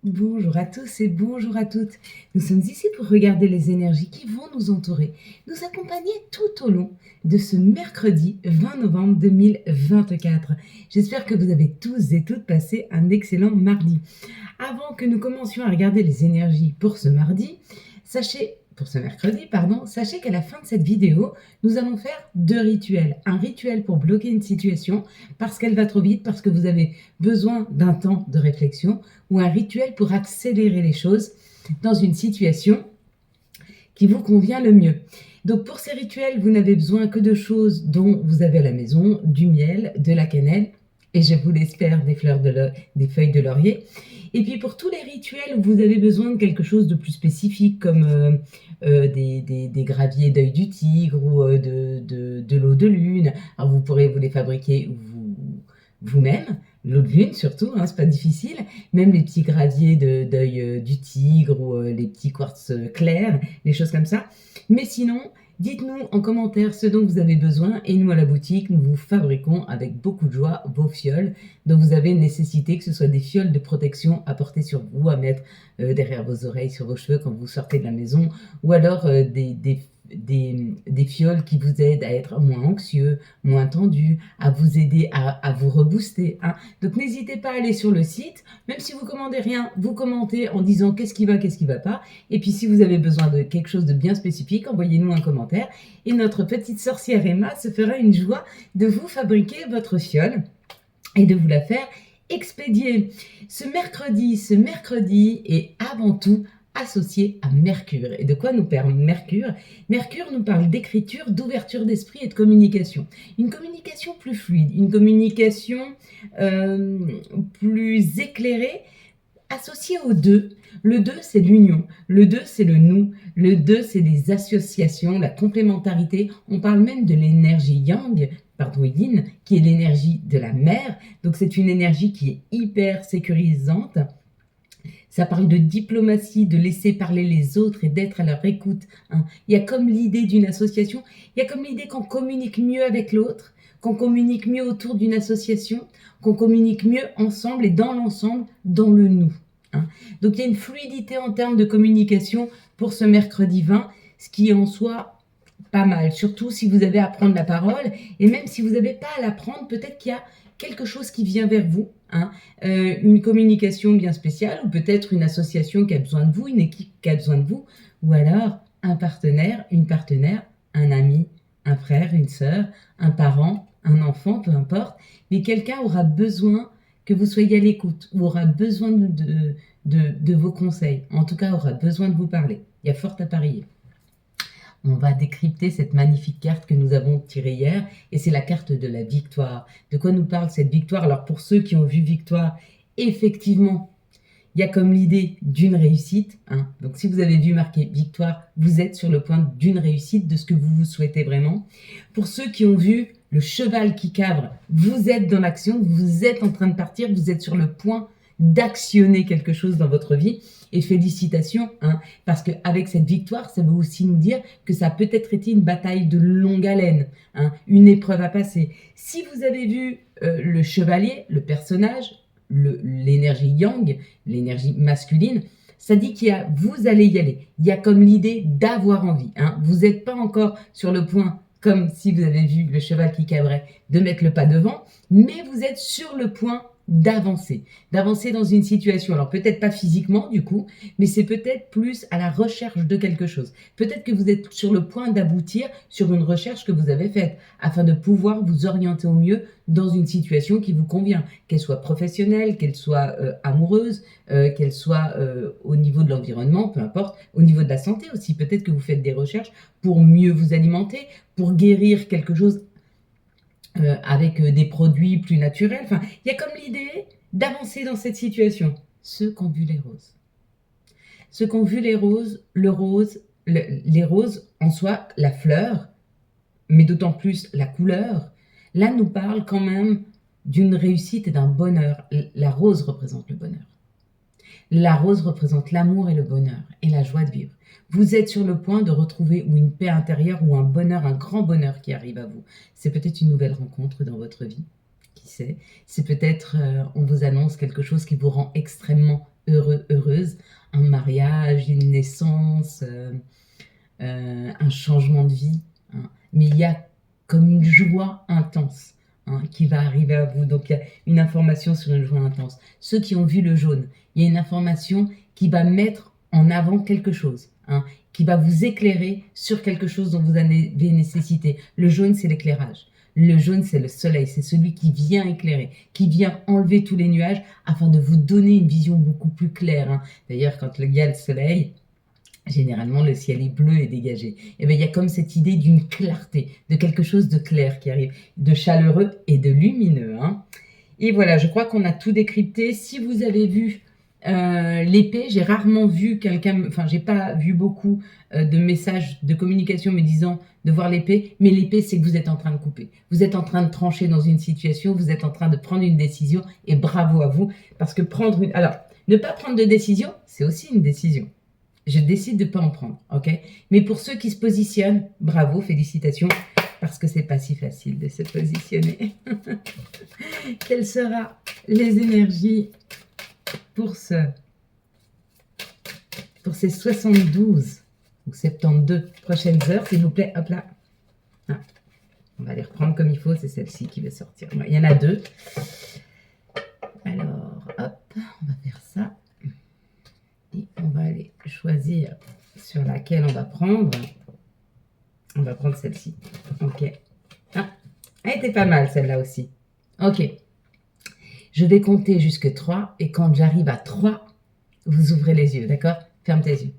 Bonjour à tous et bonjour à toutes. Nous sommes ici pour regarder les énergies qui vont nous entourer, nous accompagner tout au long de ce mercredi 20 novembre 2024. J'espère que vous avez tous et toutes passé un excellent mardi. Avant que nous commencions à regarder les énergies pour ce mardi, pour ce mercredi, pardon, sachez qu'à la fin de cette vidéo, nous allons faire deux rituels. Un rituel pour bloquer une situation parce qu'elle va trop vite, parce que vous avez besoin d'un temps de réflexion, ou un rituel pour accélérer les choses dans une situation qui vous convient le mieux. Donc pour ces rituels, vous n'avez besoin que de choses dont vous avez à la maison, du miel, de la cannelle, et je vous l'espère, des feuilles de laurier. Et puis pour tous les rituels, vous avez besoin de quelque chose de plus spécifique, comme des graviers d'œil du tigre ou de l'eau de lune. Alors vous pourrez vous les fabriquer vous-même, l'eau de lune surtout, hein, c'est pas difficile. Même les petits graviers d'œil du tigre ou les petits quartz clairs, les choses comme ça. Mais sinon, dites-nous en commentaire ce dont vous avez besoin et nous à la boutique, nous vous fabriquons avec beaucoup de joie vos fioles dont vous avez nécessité, que ce soit des fioles de protection à porter sur vous, à mettre derrière vos oreilles, sur vos cheveux quand vous sortez de la maison, ou alors des fioles qui vous aident à être moins anxieux, moins tendu, à vous aider à vous rebooster. Hein. Donc n'hésitez pas à aller sur le site, même si vous commandez rien, vous commentez en disant qu'est-ce qui va pas. Et puis si vous avez besoin de quelque chose de bien spécifique, envoyez-nous un commentaire. Et notre petite sorcière Emma se fera une joie de vous fabriquer votre fiole et de vous la faire expédier. Ce mercredi est avant tout associé à Mercure. Et de quoi nous parle Mercure? Mercure nous parle d'écriture, d'ouverture d'esprit et de communication. Une communication plus fluide, une communication plus éclairée, associée aux deux. Le 2, c'est l'union. Le 2, c'est le nous. Le 2, c'est les associations, la complémentarité. On parle même de l'énergie yang, pardon, yin, qui est l'énergie de la mer. Donc c'est une énergie qui est hyper sécurisante. Ça parle de diplomatie, de laisser parler les autres et d'être à leur écoute. Hein. Il y a comme l'idée d'une association, il y a comme l'idée qu'on communique mieux avec l'autre, qu'on communique mieux autour d'une association, qu'on communique mieux ensemble et dans l'ensemble, dans le nous. Hein. Donc il y a une fluidité en termes de communication pour ce mercredi 20, ce qui est en soi pas mal, surtout si vous avez à prendre la parole, et même si vous n'avez pas à la prendre, peut-être qu'il y a quelque chose qui vient vers vous, hein, une communication bien spéciale, ou peut-être une association qui a besoin de vous, une équipe qui a besoin de vous, ou alors un partenaire, une partenaire, un ami, un frère, une sœur, un parent, un enfant, peu importe, mais quelqu'un aura besoin que vous soyez à l'écoute, ou aura besoin de vos conseils, en tout cas aura besoin de vous parler. Il y a fort à parier. On va décrypter cette magnifique carte que nous avons tirée hier, et c'est la carte de la victoire. De quoi nous parle cette victoire? Alors pour ceux qui ont vu victoire, effectivement, il y a comme l'idée d'une réussite. Hein. Donc si vous avez vu marqué victoire, vous êtes sur le point d'une réussite, de ce que vous souhaitez vraiment. Pour ceux qui ont vu le cheval qui cabre, vous êtes dans l'action, vous êtes en train de partir, vous êtes sur le point d'actionner quelque chose dans votre vie. Et félicitations, hein, parce qu'avec cette victoire, ça veut aussi nous dire que ça a peut-être été une bataille de longue haleine, hein, une épreuve à passer. Si vous avez vu le chevalier, le personnage, l'énergie yang, l'énergie masculine, ça dit vous allez y aller. Il y a comme l'idée d'avoir envie. Hein. Vous n'êtes pas encore sur le point, comme si vous avez vu le cheval qui cabrait, de mettre le pas devant, mais vous êtes sur le point d'avancer dans une situation. Alors peut-être pas physiquement du coup, mais c'est peut-être plus à la recherche de quelque chose. Peut-être que vous êtes sur le point d'aboutir sur une recherche que vous avez faite, afin de pouvoir vous orienter au mieux dans une situation qui vous convient, qu'elle soit professionnelle, qu'elle soit amoureuse, qu'elle soit au niveau de l'environnement, peu importe, au niveau de la santé aussi. Peut-être que vous faites des recherches pour mieux vous alimenter, pour guérir quelque chose avec des produits plus naturels. Enfin, il y a comme l'idée d'avancer dans cette situation. Ceux qui ont vu les roses. Ceux qui ont vu les roses, les roses en soi, la fleur, mais d'autant plus la couleur, là nous parle quand même d'une réussite et d'un bonheur. La rose représente le bonheur. La rose représente l'amour et le bonheur et la joie de vivre. Vous êtes sur le point de retrouver ou une paix intérieure ou un bonheur, un grand bonheur qui arrive à vous. C'est peut-être une nouvelle rencontre dans votre vie, qui sait. C'est peut-être, on vous annonce quelque chose qui vous rend extrêmement heureux, heureuse, un mariage, une naissance, un changement de vie, hein. Mais il y a comme une joie intense, hein, qui va arriver à vous. Donc il y a une information sur une joie intense. Ceux qui ont vu le jaune, il y a une information qui va mettre en avant quelque chose, hein, qui va vous éclairer sur quelque chose dont vous avez nécessité. Le jaune, c'est l'éclairage. Le jaune, c'est le soleil, c'est celui qui vient éclairer, qui vient enlever tous les nuages afin de vous donner une vision beaucoup plus claire, hein. D'ailleurs, quand il y a le soleil, généralement, le ciel est bleu et dégagé. Et bien, il y a comme cette idée d'une clarté, de quelque chose de clair qui arrive, de chaleureux et de lumineux, hein. Et voilà, je crois qu'on a tout décrypté. Si vous avez vu l'épée, j'ai rarement vu quelqu'un, enfin, j'ai pas vu beaucoup de messages de communication me disant de voir l'épée, mais l'épée, c'est que vous êtes en train de couper. Vous êtes en train de trancher dans une situation, vous êtes en train de prendre une décision, et bravo à vous, parce que prendre une... Alors, ne pas prendre de décision, c'est aussi une décision. Je décide de ne pas en prendre, ok? Mais pour ceux qui se positionnent, bravo, félicitations, parce que c'est pas si facile de se positionner. Quelles seront les énergies pour ces 72 ou 72 prochaines heures, s'il vous plaît? Hop là. Ah, on va les reprendre comme il faut, c'est celle-ci qui va sortir. Il y en a deux. Alors, hop, on va faire ça. Et on va aller choisir sur laquelle on va prendre. On va prendre celle-ci. Ok. Ah, elle était pas mal celle-là aussi. Ok. Je vais compter jusque 3 et quand j'arrive à 3, vous ouvrez les yeux, d'accord? Ferme tes yeux.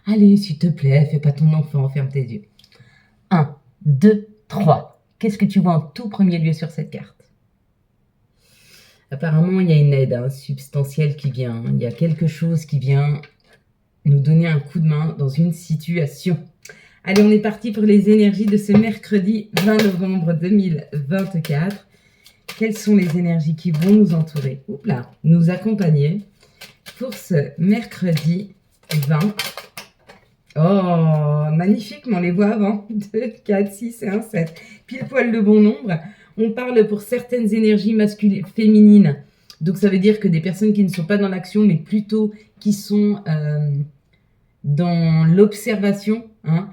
Allez, s'il te plaît, fais pas ton enfant, ferme tes yeux. 1, 2, 3. Qu'est-ce que tu vois en tout premier lieu sur cette carte? Apparemment, il y a une aide substantielle qui vient. Il y a quelque chose qui vient nous donner un coup de main dans une situation. Allez, on est parti pour les énergies de ce mercredi 20 novembre 2024. Quelles sont les énergies qui vont nous entourer? Oups là, nous accompagner pour ce mercredi 20. Oh, magnifiquement, on les voit avant. 2, 4, 6 et 1, 7. Pile poil le bon nombre. On parle pour certaines énergies masculines, féminines. Donc, ça veut dire que des personnes qui ne sont pas dans l'action, mais plutôt qui sont dans l'observation, hein,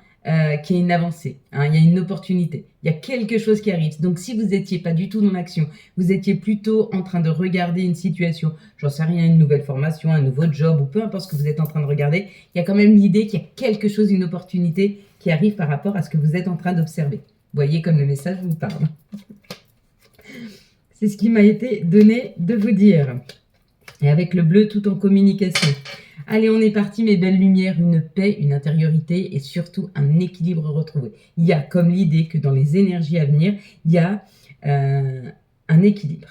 qu'il y a une avancée, hein, il y a une opportunité, il y a quelque chose qui arrive. Donc, si vous n'étiez pas du tout dans l'action, vous étiez plutôt en train de regarder une situation, j'en sais rien, une nouvelle formation, un nouveau job, ou peu importe ce que vous êtes en train de regarder, il y a quand même l'idée qu'il y a quelque chose, une opportunité qui arrive par rapport à ce que vous êtes en train d'observer. Vous voyez comme le message vous parle. C'est ce qui m'a été donné de vous dire. Et avec le bleu, tout en communication. Allez, on est parti, mes belles lumières, une paix, une intériorité et surtout un équilibre retrouvé. Il y a comme l'idée que dans les énergies à venir, il y a un équilibre.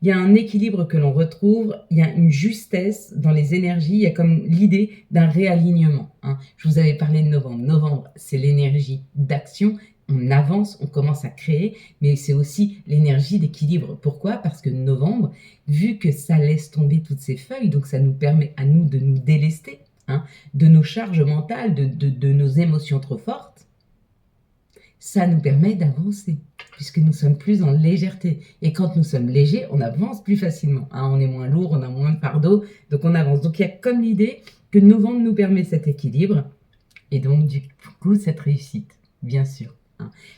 Il y a un équilibre que l'on retrouve, il y a une justesse dans les énergies, il y a comme l'idée d'un réalignement, hein. Je vous avais parlé de novembre. Novembre, c'est l'énergie d'action. On avance, on commence à créer, mais c'est aussi l'énergie d'équilibre. Pourquoi? Parce que novembre, vu que ça laisse tomber toutes ces feuilles, donc ça nous permet à nous de nous délester, hein, de nos charges mentales, de nos émotions trop fortes, ça nous permet d'avancer, puisque nous sommes plus en légèreté. Et quand nous sommes légers, on avance plus facilement, hein, on est moins lourd, on a moins de fardeau, donc on avance. Donc il y a comme l'idée que novembre nous permet cet équilibre, et donc du coup cette réussite, bien sûr.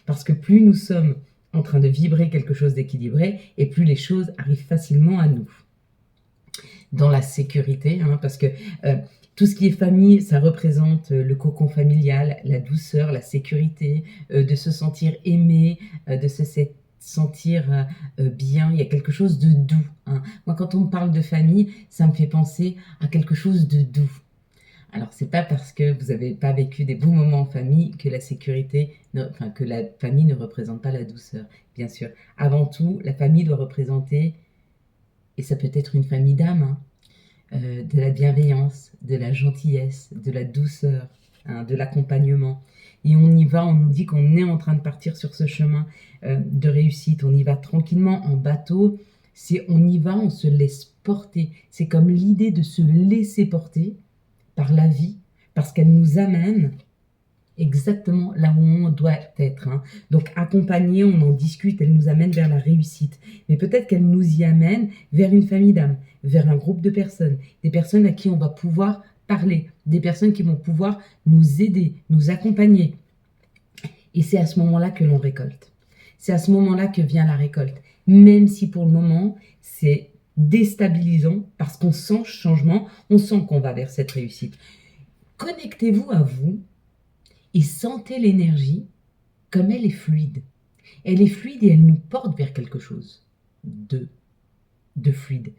Parce que plus nous sommes en train de vibrer quelque chose d'équilibré, et plus les choses arrivent facilement à nous. Dans la sécurité, hein, parce que tout ce qui est famille, ça représente le cocon familial, la douceur, la sécurité, de se sentir aimé, de se sentir bien. Il y a quelque chose de doux, hein. Moi, quand on me parle de famille, ça me fait penser à quelque chose de doux. Alors, c'est pas parce que vous n'avez pas vécu des bons moments en famille que la sécurité, que la famille ne représente pas la douceur, bien sûr. Avant tout, la famille doit représenter, et ça peut être une famille d'âme, hein, de la bienveillance, de la gentillesse, de la douceur, hein, de l'accompagnement. Et on y va, on nous dit qu'on est en train de partir sur ce chemin de réussite. On y va tranquillement en bateau. On y va, on se laisse porter. C'est comme l'idée de se laisser porter par la vie, parce qu'elle nous amène exactement là où on doit être, hein. Donc accompagner, on en discute, elle nous amène vers la réussite. Mais peut-être qu'elle nous y amène vers une famille d'âmes, vers un groupe de personnes, des personnes à qui on va pouvoir parler, des personnes qui vont pouvoir nous aider, nous accompagner. Et c'est à ce moment-là que l'on récolte. C'est à ce moment-là que vient la récolte. Même si pour le moment, c'est déstabilisant parce qu'on sent ce changement, on sent qu'on va vers cette réussite. Connectez-vous à vous et sentez l'énergie comme elle est fluide. Elle est fluide et elle nous porte vers quelque chose de fluide.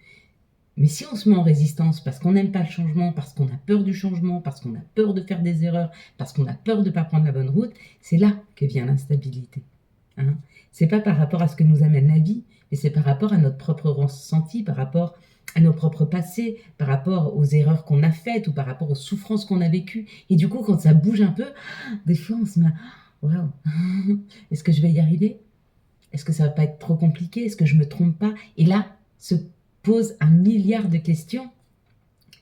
Mais si on se met en résistance parce qu'on n'aime pas le changement, parce qu'on a peur du changement, parce qu'on a peur de faire des erreurs, parce qu'on a peur de ne pas prendre la bonne route, c'est là que vient l'instabilité. Hein, c'est pas par rapport à ce que nous amène la vie, mais c'est par rapport à notre propre ressenti, par rapport à nos propres passés, par rapport aux erreurs qu'on a faites ou par rapport aux souffrances qu'on a vécues. Et du coup, quand ça bouge un peu, des fois on se met waouh, est-ce que je vais y arriver? Est-ce que ça va pas être trop compliqué? Est-ce que je me trompe pas? Et là, se pose un milliard de questions.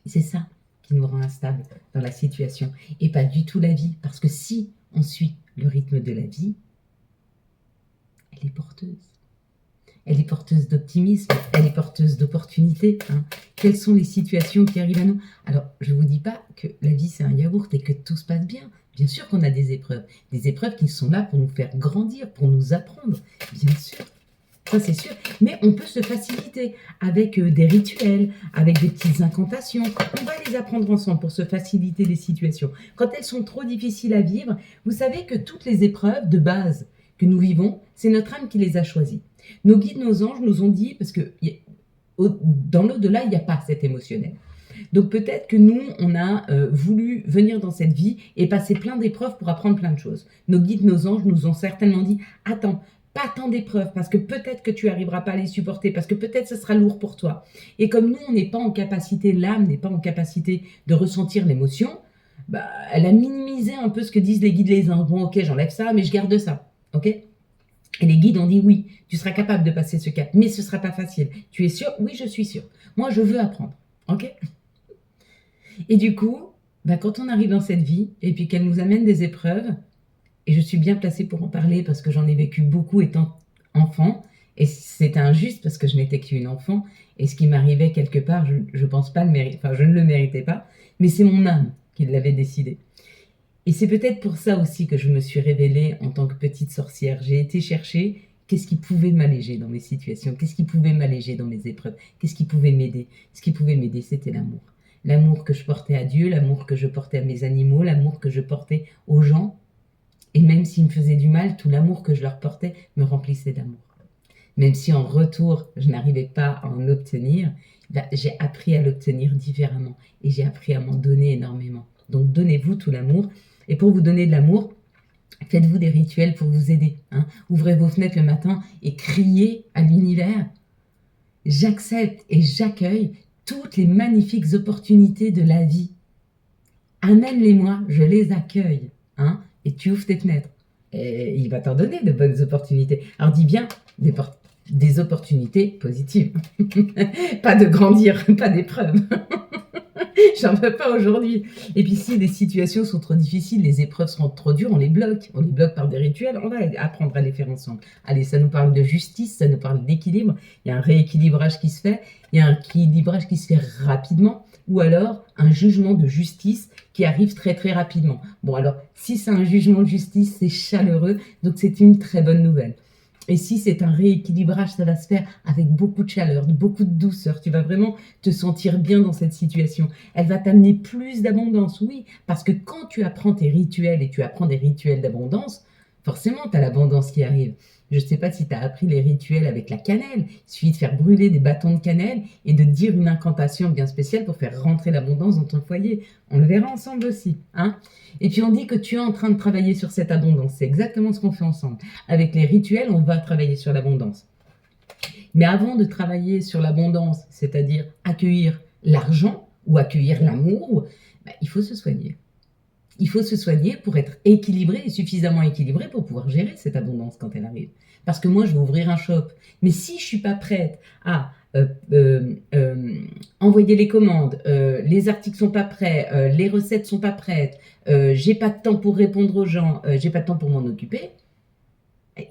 C'est ça qui nous rend instables dans la situation et pas du tout la vie. Parce que si on suit le rythme de la vie, elle est porteuse. Elle est porteuse d'optimisme, elle est porteuse d'opportunités. Hein. Quelles sont les situations qui arrivent à nous? Alors, je ne vous dis pas que la vie c'est un yaourt et que tout se passe bien. Bien sûr qu'on a des épreuves qui sont là pour nous faire grandir, pour nous apprendre, bien sûr. Ça, c'est sûr. Mais on peut se faciliter avec des rituels, avec des petites incantations. On va les apprendre ensemble pour se faciliter les situations. Quand elles sont trop difficiles à vivre, vous savez que toutes les épreuves de base que nous vivons, c'est notre âme qui les a choisies. Nos guides, nos anges nous ont dit, parce que dans l'au-delà, il n'y a pas cet émotionnel. Donc peut-être que nous, on a voulu venir dans cette vie et passer plein d'épreuves pour apprendre plein de choses. Nos guides, nos anges nous ont certainement dit, attends, pas tant d'épreuves, parce que peut-être que tu n'arriveras pas à les supporter, parce que peut-être ce sera lourd pour toi. Et comme nous, on n'est pas en capacité, l'âme n'est pas en capacité de ressentir l'émotion, bah, elle a minimisé un peu ce que disent les guides, les anges. Bon, ok, j'enlève ça, mais je garde ça, ok? Et les guides ont dit oui, tu seras capable de passer ce cap, mais ce ne sera pas facile. Tu es sûr? Oui, je suis sûr. Moi, je veux apprendre, ok? Et du coup, bah, quand on arrive dans cette vie, et puis qu'elle nous amène des épreuves, et je suis bien placée pour en parler parce que j'en ai vécu beaucoup étant enfant, et c'était injuste parce que je n'étais qu'une enfant, et ce qui m'arrivait quelque part, je pense pas le mériter, enfin je ne le méritais pas, mais c'est mon âme qui l'avait décidé. Et c'est peut-être pour ça aussi que je me suis révélée en tant que petite sorcière. J'ai été chercher qu'est-ce qui pouvait m'alléger dans mes situations, qu'est-ce qui pouvait m'alléger dans mes épreuves, qu'est-ce qui pouvait m'aider. Ce qui pouvait m'aider, c'était l'amour. L'amour que je portais à Dieu, l'amour que je portais à mes animaux, l'amour que je portais aux gens. Et même s'ils me faisaient du mal, tout l'amour que je leur portais me remplissait d'amour. Même si en retour, je n'arrivais pas à en obtenir, j'ai appris à l'obtenir différemment. Et j'ai appris à m'en donner énormément. Donc donnez-vous tout l'amour. Et pour vous donner de l'amour, faites-vous des rituels pour vous aider. Hein. Ouvrez vos fenêtres le matin et criez à l'univers. J'accepte et j'accueille toutes les magnifiques opportunités de la vie. Amène-les-moi, je les accueille. Hein. Et tu ouvres tes fenêtres. Et il va t'en donner de bonnes opportunités. Alors dis bien des opportunités positives. Pas de grandir, pas d'épreuves. J'en veux pas aujourd'hui. Et puis si les situations sont trop difficiles, les épreuves seront trop dures, on les bloque. On les bloque par des rituels, on va apprendre à les faire ensemble. Allez, ça nous parle de justice, ça nous parle d'équilibre. Il y a un rééquilibrage qui se fait, il y a un équilibrage qui se fait rapidement, ou alors un jugement de justice qui arrive très très rapidement. Bon alors, si c'est un jugement de justice, c'est chaleureux, donc c'est une très bonne nouvelle. Et si c'est un rééquilibrage, ça va se faire avec beaucoup de chaleur, beaucoup de douceur. Tu vas vraiment te sentir bien dans cette situation. Elle va t'amener plus d'abondance, oui. Parce que quand tu apprends tes rituels et tu apprends des rituels d'abondance, forcément, tu as l'abondance qui arrive. Je ne sais pas si tu as appris les rituels avec la cannelle. Il suffit de faire brûler des bâtons de cannelle et de dire une incantation bien spéciale pour faire rentrer l'abondance dans ton foyer. On le verra ensemble aussi. Hein. Et puis on dit que tu es en train de travailler sur cette abondance. C'est exactement ce qu'on fait ensemble. Avec les rituels, on va travailler sur l'abondance. Mais avant de travailler sur l'abondance, c'est-à-dire accueillir l'argent ou accueillir l'amour, il faut se soigner. Il faut se soigner pour être équilibré et suffisamment équilibré pour pouvoir gérer cette abondance quand elle arrive. Parce que moi, je vais ouvrir un shop. Mais si je ne suis pas prête à envoyer les commandes, les articles sont pas prêts, les recettes sont pas prêtes, j'ai pas de temps pour répondre aux gens, j'ai pas de temps pour m'en occuper,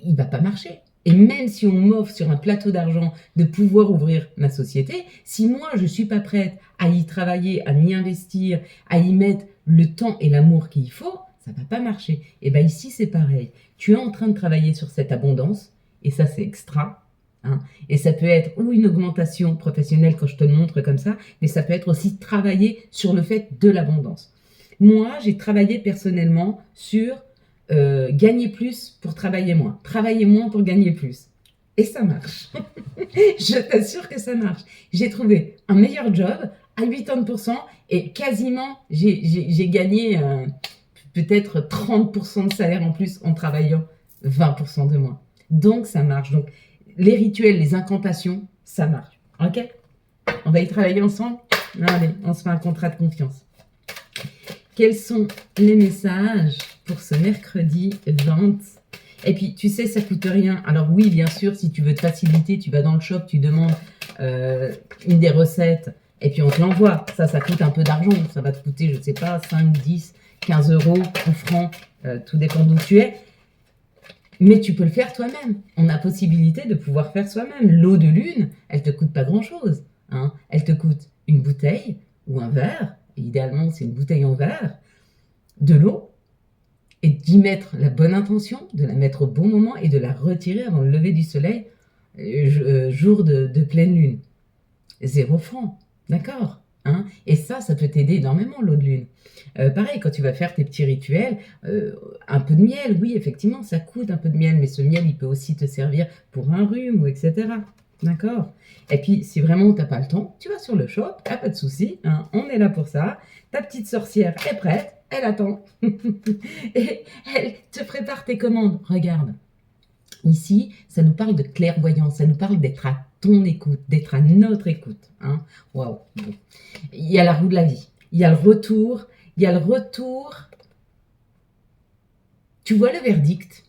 il va pas marcher. Et même si on m'offre sur un plateau d'argent de pouvoir ouvrir ma société, si moi je suis pas prête à y travailler, à m'y investir, à y mettre le temps et l'amour qu'il faut, ça va pas marcher. Et bien ici c'est pareil. Tu es en train de travailler sur cette abondance, et ça c'est extra. Hein. Et ça peut être ou une augmentation professionnelle quand je te le montre comme ça, mais ça peut être aussi travailler sur le fait de l'abondance. Moi, j'ai travaillé personnellement sur gagner plus pour travailler moins pour gagner plus. Et ça marche. Je t'assure que ça marche. J'ai trouvé un meilleur job à 80% et quasiment j'ai gagné peut-être 30% de salaire en plus en travaillant 20% de moins. Donc ça marche. Donc les rituels, les incantations, ça marche. Ok? On va y travailler ensemble? Allez, on se fait un contrat de confiance. Quels sont les messages pour ce mercredi 20? Et puis, tu sais, ça coûte rien. Alors oui, bien sûr, si tu veux te faciliter, tu vas dans le shop, tu demandes une des recettes, et puis on te l'envoie. Ça coûte un peu d'argent. Ça va te coûter, je ne sais pas, 5, 10, 15 euros ou francs. Tout dépend d'où tu es. Mais tu peux le faire toi-même. On a possibilité de pouvoir faire soi-même. L'eau de lune, elle ne te coûte pas grand-chose. Hein. Elle te coûte une bouteille ou un verre. Et idéalement, c'est une bouteille en verre, de l'eau, et d'y mettre la bonne intention, de la mettre au bon moment et de la retirer avant le lever du soleil, jour de pleine lune. 0 franc, d'accord, hein? Et ça peut t'aider énormément, l'eau de lune. Pareil, quand tu vas faire tes petits rituels, un peu de miel, oui, effectivement, ça coûte un peu de miel, mais ce miel, il peut aussi te servir pour un rhume, ou etc. D'accord? Et puis, si vraiment tu n'as pas le temps, tu vas sur le shop, pas de souci, hein, on est là pour ça. Ta petite sorcière est prête, elle attend. Et elle te prépare tes commandes. Regarde, ici, ça nous parle de clairvoyance, ça nous parle d'être à ton écoute, d'être à notre écoute. Hein. Waouh! Bon. Il y a la roue de la vie, il y a le retour, Tu vois le verdict?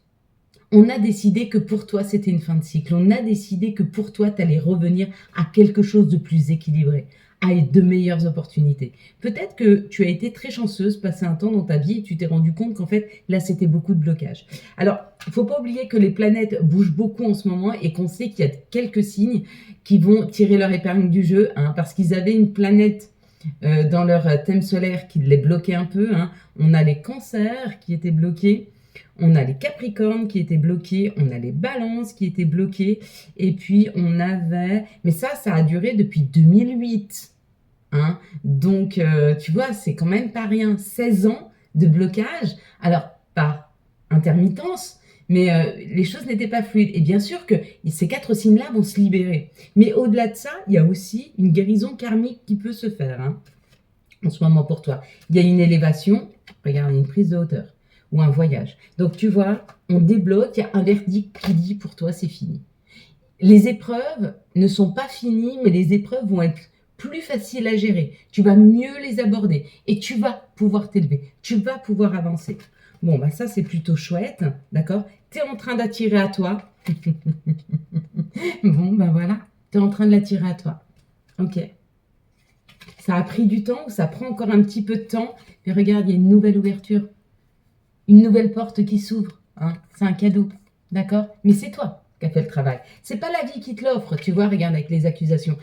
On a décidé que pour toi, c'était une fin de cycle. On a décidé que pour toi, tu allais revenir à quelque chose de plus équilibré, à de meilleures opportunités. Peut-être que tu as été très chanceuse, passé un temps dans ta vie et tu t'es rendu compte qu'en fait, là, c'était beaucoup de blocage. Alors, il ne faut pas oublier que les planètes bougent beaucoup en ce moment et qu'on sait qu'il y a quelques signes qui vont tirer leur épingle du jeu, hein, parce qu'ils avaient une planète dans leur thème solaire qui les bloquait un peu. Hein. On a les cancers qui étaient bloqués. On a les Capricornes qui étaient bloqués, on a les Balances qui étaient bloqués, et puis on avait... Mais ça a duré depuis 2008. Hein. Donc, tu vois, c'est quand même pas rien. 16 ans de blocage. Alors, par intermittence, mais les choses n'étaient pas fluides. Et bien sûr que ces 4 signes-là vont se libérer. Mais au-delà de ça, il y a aussi une guérison karmique qui peut se faire, hein, en ce moment pour toi. Il y a une élévation, regarde, il y a une prise de hauteur. Ou un voyage. Donc tu vois, on débloque, il y a un verdict qui dit pour toi c'est fini. Les épreuves ne sont pas finies, mais les épreuves vont être plus faciles à gérer. Tu vas mieux les aborder et tu vas pouvoir t'élever, tu vas pouvoir avancer. Bon, bah ça c'est plutôt chouette, d'accord? Tu es en train d'attirer à toi. Bon, bah voilà, tu es en train de l'attirer à toi. Ok. Ça a pris du temps ou ça prend encore un petit peu de temps, mais regarde, il y a une nouvelle ouverture. Une nouvelle porte qui s'ouvre, hein. C'est un cadeau, d'accord? Mais c'est toi qui as fait le travail. C'est pas la vie qui te l'offre, tu vois, regarde avec les accusations.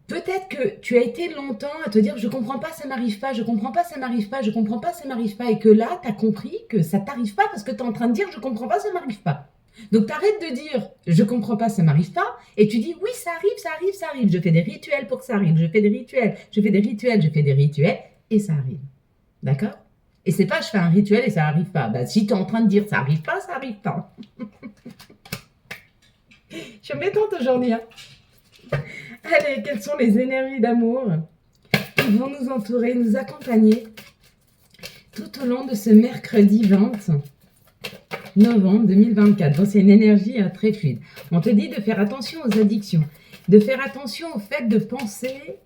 Peut-être que tu as été longtemps à te dire « je comprends pas, ça m'arrive pas, je comprends pas, ça m'arrive pas, je comprends pas, ça m'arrive pas » et que là, tu as compris que ça t'arrive pas parce que tu es en train de dire « je comprends pas, ça m'arrive pas ». Donc, tu arrêtes de dire « je comprends pas, ça m'arrive pas » et tu dis « oui, ça arrive, ça arrive, ça arrive, je fais des rituels pour que ça arrive, je fais des rituels, je fais des rituels, je fais des rituels et ça arrive. » D'accord? Et c'est pas je fais un rituel et ça n'arrive pas. Bah, si tu es en train de dire ça n'arrive pas, ça n'arrive pas. Je suis embêtante aujourd'hui. Hein. Allez, quelles sont les énergies d'amour qui vont nous entourer, nous accompagner tout au long de ce mercredi 20 novembre 2024. Bon, c'est une énergie très fluide. On te dit de faire attention aux addictions, de faire attention au fait de penser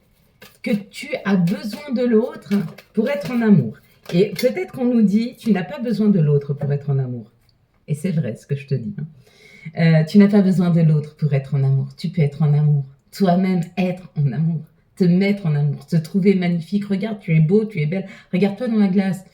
que tu as besoin de l'autre pour être en amour. Et peut-être qu'on nous dit, tu n'as pas besoin de l'autre pour être en amour. Et c'est vrai ce que je te dis. Hein. Tu n'as pas besoin de l'autre pour être en amour. Tu peux être en amour. Toi-même être en amour. Te mettre en amour. Te trouver magnifique. Regarde, tu es beau, tu es belle. Regarde-toi dans la glace.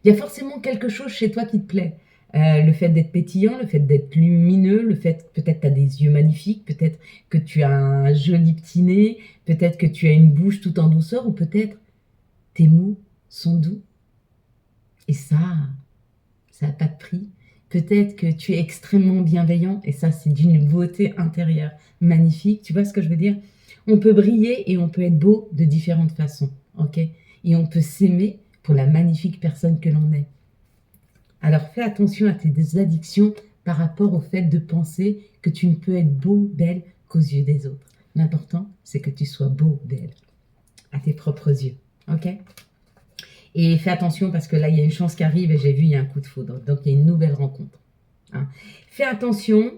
Il y a forcément quelque chose chez toi qui te plaît. Le fait d'être pétillant, le fait d'être lumineux, le fait peut-être tu as des yeux magnifiques, peut-être que tu as un joli petit nez, peut-être que tu as une bouche tout en douceur, ou peut-être tes mots sont doux. Et ça n'a pas de prix. Peut-être que tu es extrêmement bienveillant, et ça, c'est d'une beauté intérieure magnifique. Tu vois ce que je veux dire? On peut briller et on peut être beau de différentes façons, ok? Et on peut s'aimer pour la magnifique personne que l'on est. Alors fais attention à tes addictions par rapport au fait de penser que tu ne peux être beau, belle qu'aux yeux des autres. L'important, c'est que tu sois beau, belle, à tes propres yeux, ok? Et fais attention parce que là, il y a une chance qui arrive et j'ai vu, il y a un coup de foudre. Donc, il y a une nouvelle rencontre. Hein. Fais attention,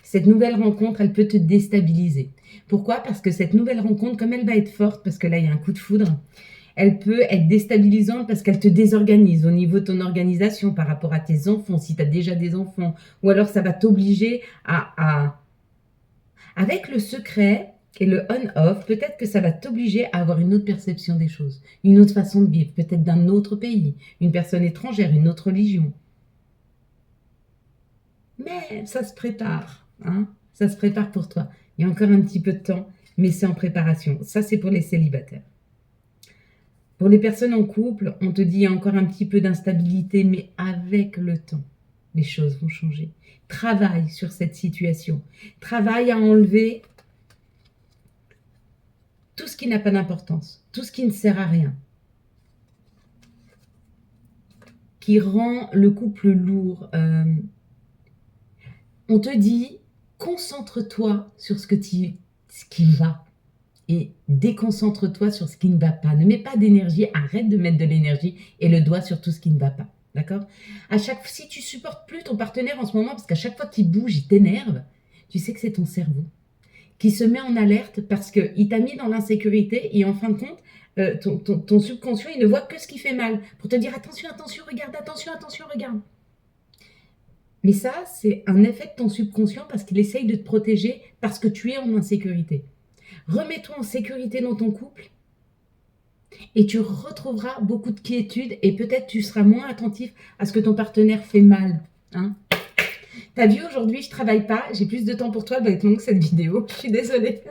cette nouvelle rencontre, elle peut te déstabiliser. Pourquoi? Parce que cette nouvelle rencontre, comme elle va être forte, parce que là, il y a un coup de foudre, elle peut être déstabilisante parce qu'elle te désorganise au niveau de ton organisation par rapport à tes enfants, si tu as déjà des enfants. Ou alors, ça va t'obliger Avec le secret et le on-off, peut-être que ça va t'obliger à avoir une autre perception des choses, une autre façon de vivre, peut-être d'un autre pays, une personne étrangère, une autre religion. Mais ça se prépare, hein? Ça se prépare pour toi. Il y a encore un petit peu de temps, mais c'est en préparation. Ça, c'est pour les célibataires. Pour les personnes en couple, on te dit il y a encore un petit peu d'instabilité, mais avec le temps, les choses vont changer. Travaille sur cette situation. Travaille à enlever tout ce qui n'a pas d'importance, tout ce qui ne sert à rien, qui rend le couple lourd. On te dit, concentre-toi sur ce qui va et déconcentre-toi sur ce qui ne va pas. Ne mets pas d'énergie, arrête de mettre de l'énergie et le doigt sur tout ce qui ne va pas. D'accord? Si tu supportes plus ton partenaire en ce moment, parce qu'à chaque fois qu'il bouge, il t'énerve, tu sais que c'est ton cerveau qui se met en alerte parce qu'il t'a mis dans l'insécurité et en fin de compte, ton subconscient, il ne voit que ce qui fait mal pour te dire attention, attention, regarde, attention, attention, regarde. Mais ça, c'est un effet de ton subconscient parce qu'il essaye de te protéger parce que tu es en insécurité. Remets-toi en sécurité dans ton couple et tu retrouveras beaucoup de quiétude et peut-être tu seras moins attentif à ce que ton partenaire fait mal. Hein. T'as vu, aujourd'hui, je travaille pas, j'ai plus de temps pour toi, elle va être longue cette vidéo, je suis désolée.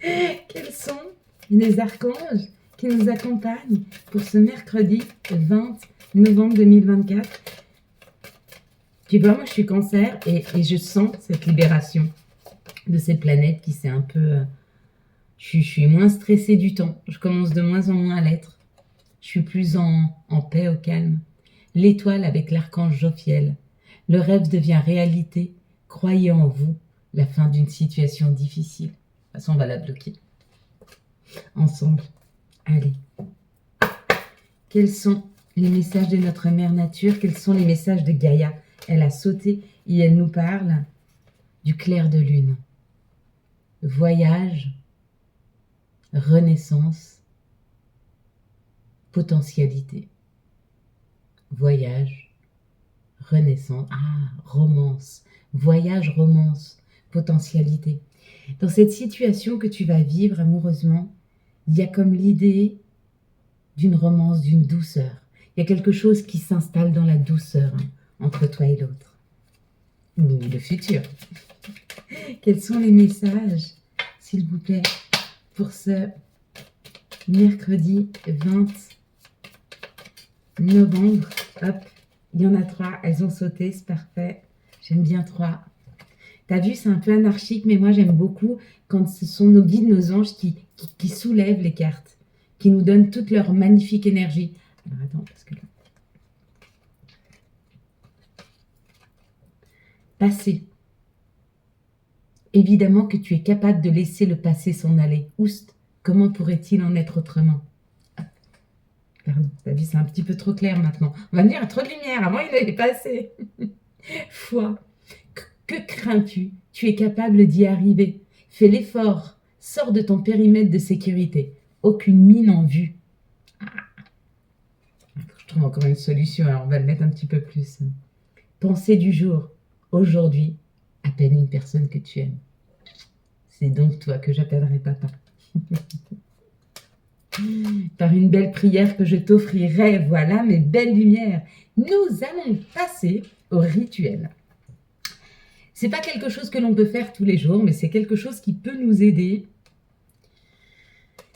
Quels sont les archanges qui nous accompagnent pour ce mercredi 20 novembre 2024? Tu vois, moi je suis cancer et je sens cette libération de cette planète qui s'est un peu... Je suis moins stressée du temps, je commence de moins en moins à l'être. Je suis plus en paix, au calme. L'étoile avec l'archange Jophiel. Le rêve devient réalité. Croyez en vous, la fin d'une situation difficile. De toute façon, on va la bloquer. Ensemble. Allez. Quels sont les messages de notre mère nature? Quels sont les messages de Gaïa? Elle a sauté et elle nous parle du clair de lune. Voyage, renaissance, potentialité. Voyage, renaissance, romance, voyage, romance, potentialité. Dans cette situation que tu vas vivre amoureusement, il y a comme l'idée d'une romance, d'une douceur. Il y a quelque chose qui s'installe dans la douceur entre toi et l'autre. Ou le futur. Quels sont les messages, s'il vous plaît, pour ce mercredi 20 novembre? Hop, il y en a 3, elles ont sauté, c'est parfait. J'aime bien 3. T'as vu, c'est un peu anarchique, mais moi j'aime beaucoup quand ce sont nos guides, nos anges qui soulèvent les cartes, qui nous donnent toute leur magnifique énergie. Alors attends, parce que là... Passé. Évidemment que tu es capable de laisser le passé s'en aller. Oust, comment pourrait-il en être autrement? Pardon, t'as vu, c'est un petit peu trop clair maintenant. On va me dire, trop de lumière, avant il n'avait pas assez. Foi. Que crains-tu? Tu es capable d'y arriver. Fais l'effort. Sors de ton périmètre de sécurité. Aucune mine en vue. Je trouve encore une solution, alors on va le mettre un petit peu plus. Pensée du jour. Aujourd'hui, appelle une personne que tu aimes. C'est donc toi que j'appellerai papa. Par une belle prière que je t'offrirai, voilà mes belles lumières. Nous allons passer au rituel. C'est pas quelque chose que l'on peut faire tous les jours, mais c'est quelque chose qui peut nous aider.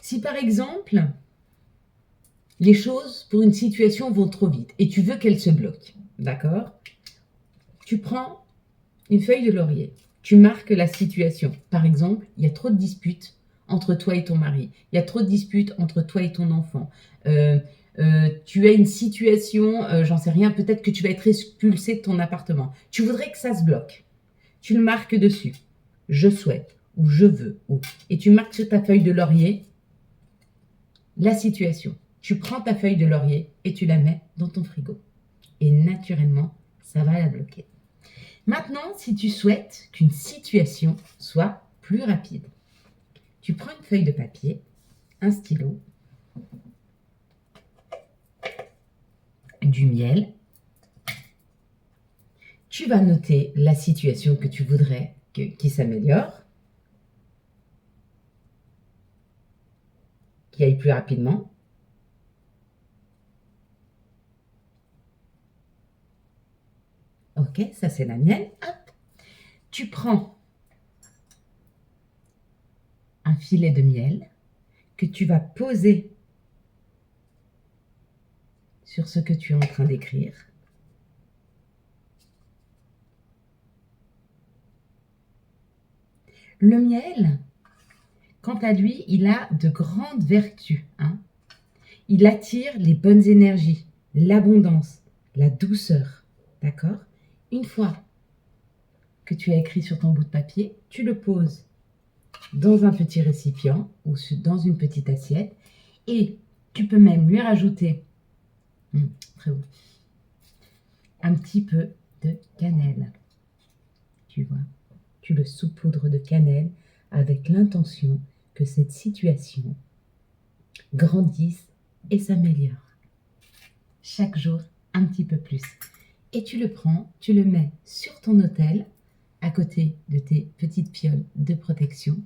Si par exemple, les choses pour une situation vont trop vite et tu veux qu'elles se bloquent, d'accord? Tu prends une feuille de laurier, tu marques la situation. Par exemple, il y a trop de disputes entre toi et ton mari, il y a trop de disputes entre toi et ton enfant. Tu as une situation, j'en sais rien, peut-être que tu vas être expulsé de ton appartement. Tu voudrais que ça se bloque. Tu le marques dessus. Je souhaite, ou je veux, ou. Et tu marques sur ta feuille de laurier la situation. Tu prends ta feuille de laurier et tu la mets dans ton frigo. Et naturellement, ça va la bloquer. Maintenant, si tu souhaites qu'une situation soit plus rapide, tu prends une feuille de papier, un stylo, du miel. Tu vas noter la situation que tu voudrais qui s'améliore, qui aille plus rapidement. Ok, ça c'est la mienne. Hop. Tu prends un filet de miel que tu vas poser sur ce que tu es en train d'écrire. Le miel, quant à lui, il a de grandes vertus. Il attire les bonnes énergies, l'abondance, la douceur. D'accord? Une fois que tu as écrit sur ton bout de papier, tu le poses dans un petit récipient ou dans une petite assiette et tu peux même lui rajouter très beau, un petit peu de cannelle. Tu vois, tu le saupoudres de cannelle avec l'intention que cette situation grandisse et s'améliore. Chaque jour, un petit peu plus. Et tu le prends, tu le mets sur ton autel, à côté de tes petites pioles de protection.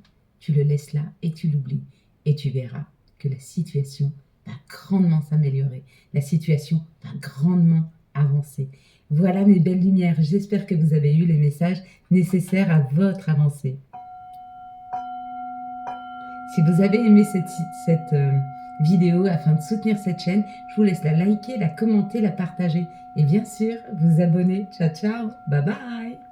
Tu le laisses là et tu l'oublies. Et tu verras que la situation va grandement s'améliorer. La situation va grandement avancer. Voilà mes belles lumières. J'espère que vous avez eu les messages nécessaires à votre avancée. Si vous avez aimé cette vidéo afin de soutenir cette chaîne, je vous laisse la liker, la commenter, la partager et bien sûr vous abonner. Ciao, ciao, bye bye.